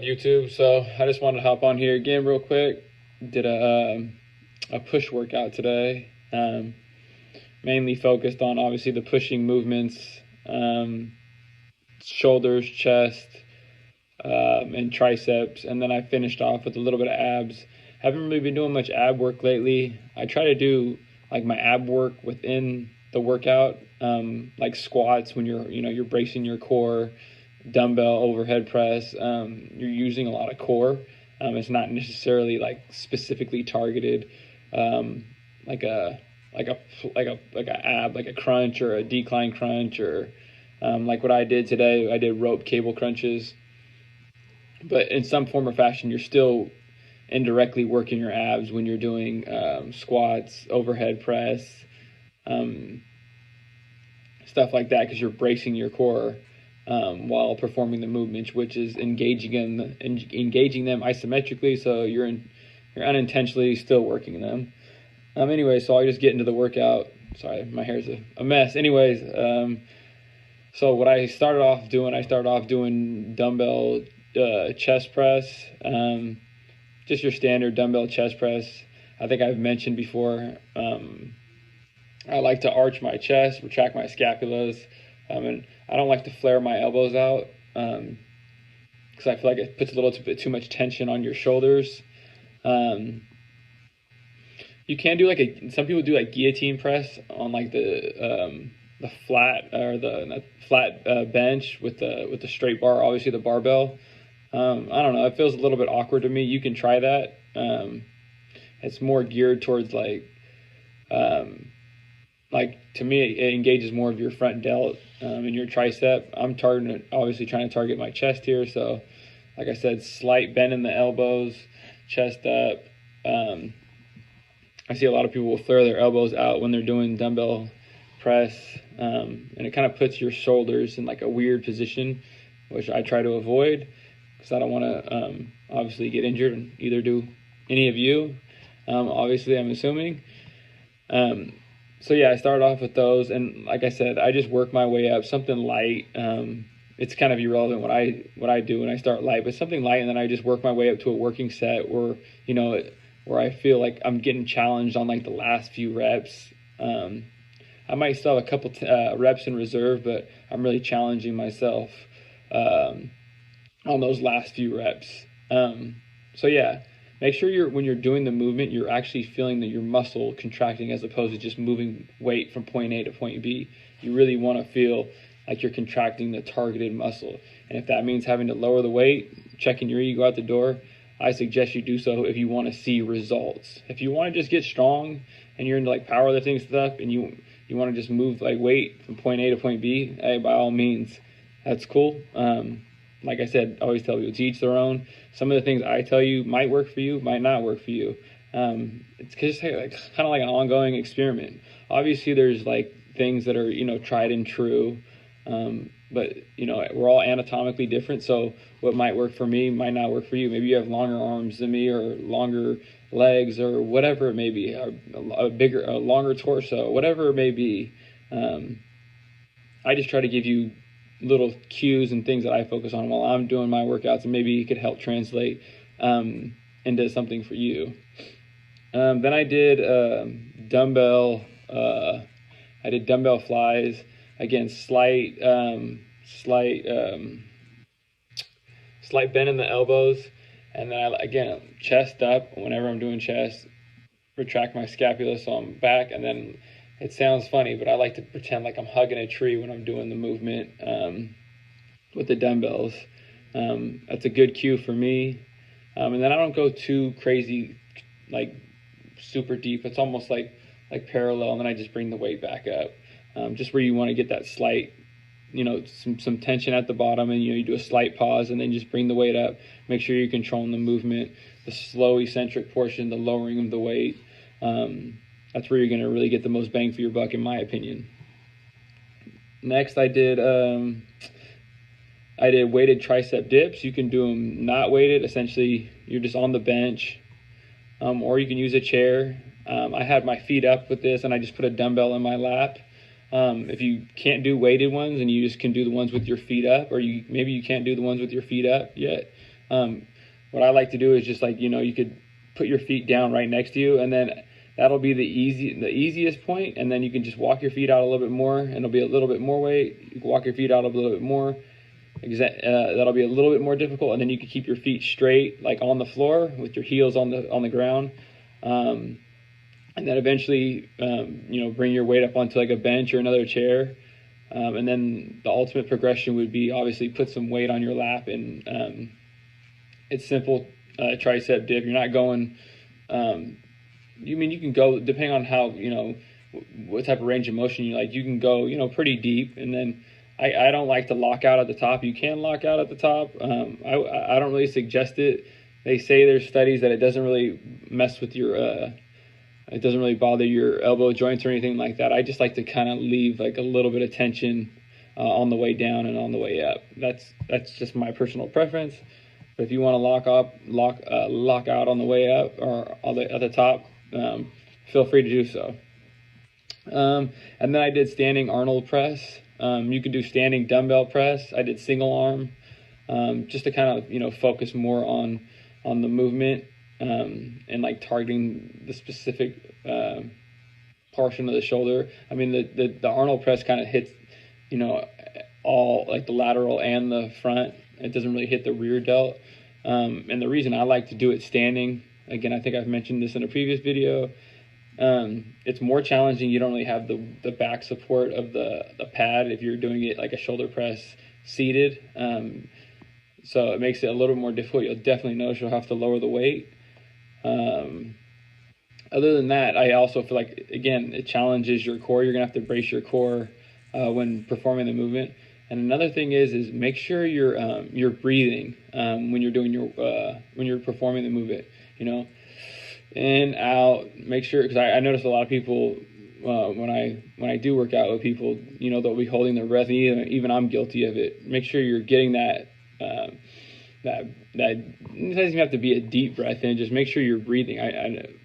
up, YouTube? So I just wanted to hop on here again real quick. Did a push workout today. Mainly focused on obviously the pushing movements, shoulders, chest, and triceps, and then I finished off with a little bit of abs. Haven't really been doing much ab work lately. I try to do like my ab work within the workout, like squats when you're bracing your core, dumbbell overhead press. You're using a lot of core. It's not necessarily like specifically targeted, like a ab, like a crunch or a decline crunch, or like what I did today. I did rope cable crunches, but in some form or fashion, you're still indirectly working your abs when you're doing squats, overhead press, stuff like that, because you're bracing your core while performing the movements, which is engaging them isometrically, so you're unintentionally still working them. Anyway, so I'll just get into the workout. Sorry, my hair's a mess. Anyways, so what I started off doing dumbbell chest press, just your standard dumbbell chest press. I think I've mentioned before, I like to arch my chest, retract my scapulas, and I don't like to flare my elbows out, because I feel like it puts a little bit too much tension on your shoulders. You can do some people do like guillotine press on like the flat, or the flat bench with the straight bar, obviously the barbell. I don't know, it feels a little bit awkward to me. You can try that. It's more geared towards like to me it engages more of your front delt and your tricep. I'm obviously trying to target my chest here, so like I said, slight bend in the elbows, chest up. I see a lot of people will flare their elbows out when they're doing dumbbell press, and it kind of puts your shoulders in like a weird position, which I try to avoid, because I don't want to obviously get injured, and either do any of you, obviously, I'm assuming. So yeah, I started off with those, and like I said, I just work my way up, something light. It's kind of irrelevant what I do when I start light, but something light, and then I just work my way up to a working set where where I feel like I'm getting challenged on like the last few reps. I might still have a couple reps in reserve, but I'm really challenging myself on those last few reps. So yeah, make sure when you're doing the movement, you're actually feeling that your muscle contracting, as opposed to just moving weight from point A to point B. You really want to feel like you're contracting the targeted muscle. And if that means having to lower the weight, checking your ego out the door, I suggest you do so if you want to see results. If you want to just get strong and you're into like powerlifting stuff, and you want to just move like weight from point A to point B, hey, by all means, that's cool. Like I said, I always tell people to each their own. Some of the things I tell you might work for you, might not work for you. It's just like, kind of like an ongoing experiment. Obviously, there's like things that are tried and true, but we're all anatomically different. So what might work for me might not work for you. Maybe you have longer arms than me, or longer legs, or whatever it may be, or a longer torso, whatever it may be. I just try to give you little cues and things that I focus on while I'm doing my workouts, and maybe it could help translate into something for you. Then I did dumbbell flies. Again, slight bend in the elbows, and then chest up. Whenever I'm doing chest, retract my scapula so I'm back, and then it sounds funny, but I like to pretend like I'm hugging a tree when I'm doing the movement with the dumbbells. That's a good cue for me. And then I don't go too crazy, like super deep. It's almost like parallel, and then I just bring the weight back up. Just where you want to get that slight, some tension at the bottom, and you do a slight pause, and then just bring the weight up. Make sure you're controlling the movement, the slow eccentric portion, the lowering of the weight. That's where you're going to really get the most bang for your buck, in my opinion. Next, I did weighted tricep dips. You can do them not weighted. Essentially, you're just on the bench, or you can use a chair. I had my feet up with this, and I just put a dumbbell in my lap. If you can't do weighted ones, and you just can do the ones with your feet up, or maybe you can't do the ones with your feet up yet, What I like to do is just like, you could put your feet down right next to you, and then that'll be the easiest point, and then you can just walk your feet out a little bit more, and it'll be a little bit more weight. You can walk your feet out a little bit more. That'll be a little bit more difficult, and then you can keep your feet straight, like on the floor, with your heels on the ground, and then eventually, bring your weight up onto like a bench or another chair, and then the ultimate progression would be obviously put some weight on your lap, and it's simple tricep dip. You're not going. You can go depending on how what type of range of motion you like. You can go pretty deep, and then I don't like to lock out at the top. You can lock out at the top. I don't really suggest it. They say there's studies that it doesn't really mess with your it doesn't really bother your elbow joints or anything like that. I just like to kind of leave like a little bit of tension on the way down and on the way up. That's just my personal preference. But if you want to lock out on the way up or at the top, feel free to do so. And then I did standing Arnold press. You could do standing dumbbell press. I did single arm, just to kind of focus more on the movement, and like targeting the specific portion of the shoulder. I mean, the Arnold press kind of hits all like the lateral and the front. It doesn't really hit the rear delt. And the reason I like to do it standing, again, I think I've mentioned this in a previous video, it's more challenging. You don't really have the back support of the pad if you're doing it like a shoulder press seated. So it makes it a little bit more difficult. You'll definitely notice you'll have to lower the weight. Other than that, I also feel like, again, it challenges your core. You're going to have to brace your core when performing the movement. And another thing is make sure you're breathing when you're doing when you're performing the movement. In, out. Make sure, because I notice a lot of people when I do work out with people, they'll be holding their breath. And even I'm guilty of it. Make sure you're getting that it doesn't even have to be a deep breath in. Just make sure you're breathing.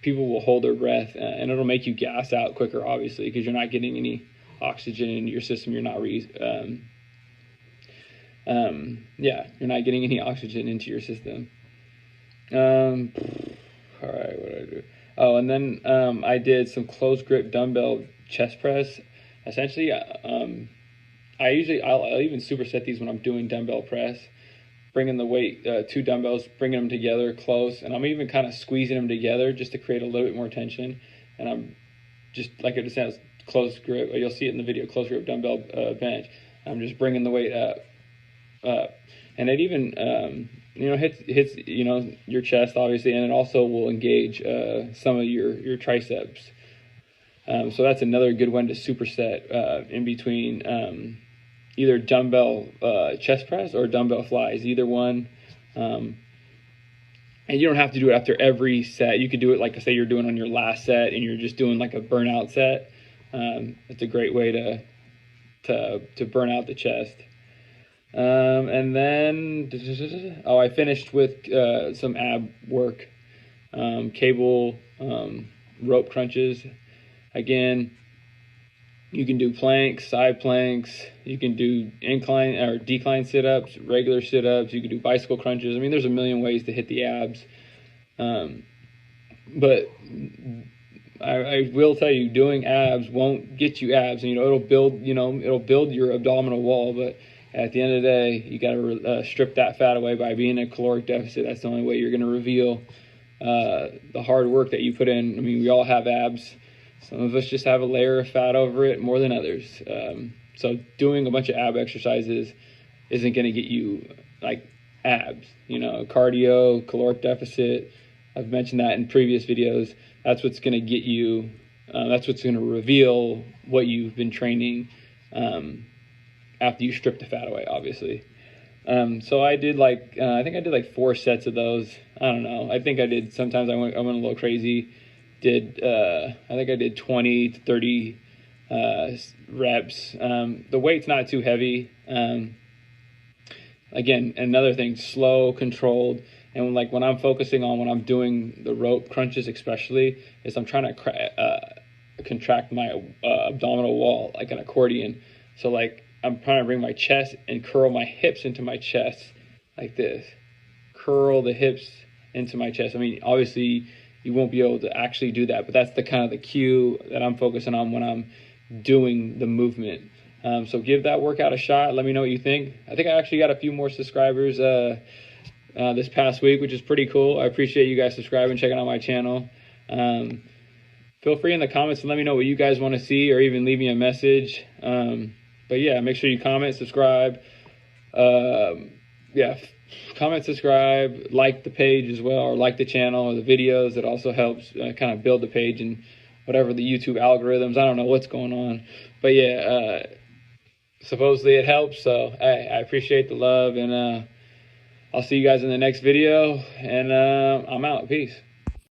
People will hold their breath, and it'll make you gas out quicker, obviously, because you're not getting any oxygen into your system. You're not you're not getting any oxygen into your system. All right, what did I do? Oh, and then I did some closed grip dumbbell chest press. Essentially, I'll even superset these when I'm doing dumbbell press, bringing the weight, 2 dumbbells, bringing them together close, and I'm even kind of squeezing them together just to create a little bit more tension. And I'm just, like it sounds, closed grip. You'll see it in the video, closed grip dumbbell bench. I'm just bringing the weight up, and it even hits your chest, obviously, and it also will engage some of your triceps. So that's another good one to superset in between either dumbbell chest press or dumbbell flies, either one. And you don't have to do it after every set. You could do it like, say you're doing on your last set and you're just doing like a burnout set. It's a great way to burn out the chest. And then I finished with some ab work, cable, rope crunches. Again, you can do planks, side planks. You can do incline or decline sit-ups, regular sit-ups. You can do bicycle crunches. I mean, there's a million ways to hit the abs. But I will tell you, doing abs won't get you abs. It'll build your abdominal wall, but at the end of the day, you got to strip that fat away by being in a caloric deficit. That's the only way you're going to reveal the hard work that you put in. I mean, we all have abs. Some of us just have a layer of fat over it more than others. So doing a bunch of ab exercises isn't going to get you like abs. Cardio, caloric deficit. I've mentioned that in previous videos. That's what's going to get you. That's what's going to reveal what you've been training after you strip the fat away, obviously. So I did I think I did like 4 sets of those. I don't know. I think I did. Sometimes I went a little crazy. I think I did 20 to 30 reps. The weight's not too heavy. Again, another thing, slow, controlled. And when I'm focusing on when I'm doing the rope crunches, especially, is I'm trying to contract my abdominal wall like an accordion. So I'm trying to bring my chest and curl my hips into my chest like this. curl the hips into my chest. I mean, obviously you won't be able to actually do that, but that's the kind of the cue that I'm focusing on when I'm doing the movement. So give that workout a shot. Let me know what you think. I think I actually got a few more subscribers this past week, which is pretty cool. I appreciate you guys subscribing, checking out my channel. Feel free in the comments to let me know what you guys want to see, or even leave me a message. But yeah, make sure you comment, subscribe. Comment, subscribe, like the page as well, or like the channel or the videos. It also helps kind of build the page and whatever the YouTube algorithms. I don't know what's going on, but yeah, supposedly it helps. So I appreciate the love, and I'll see you guys in the next video, and I'm out. Peace.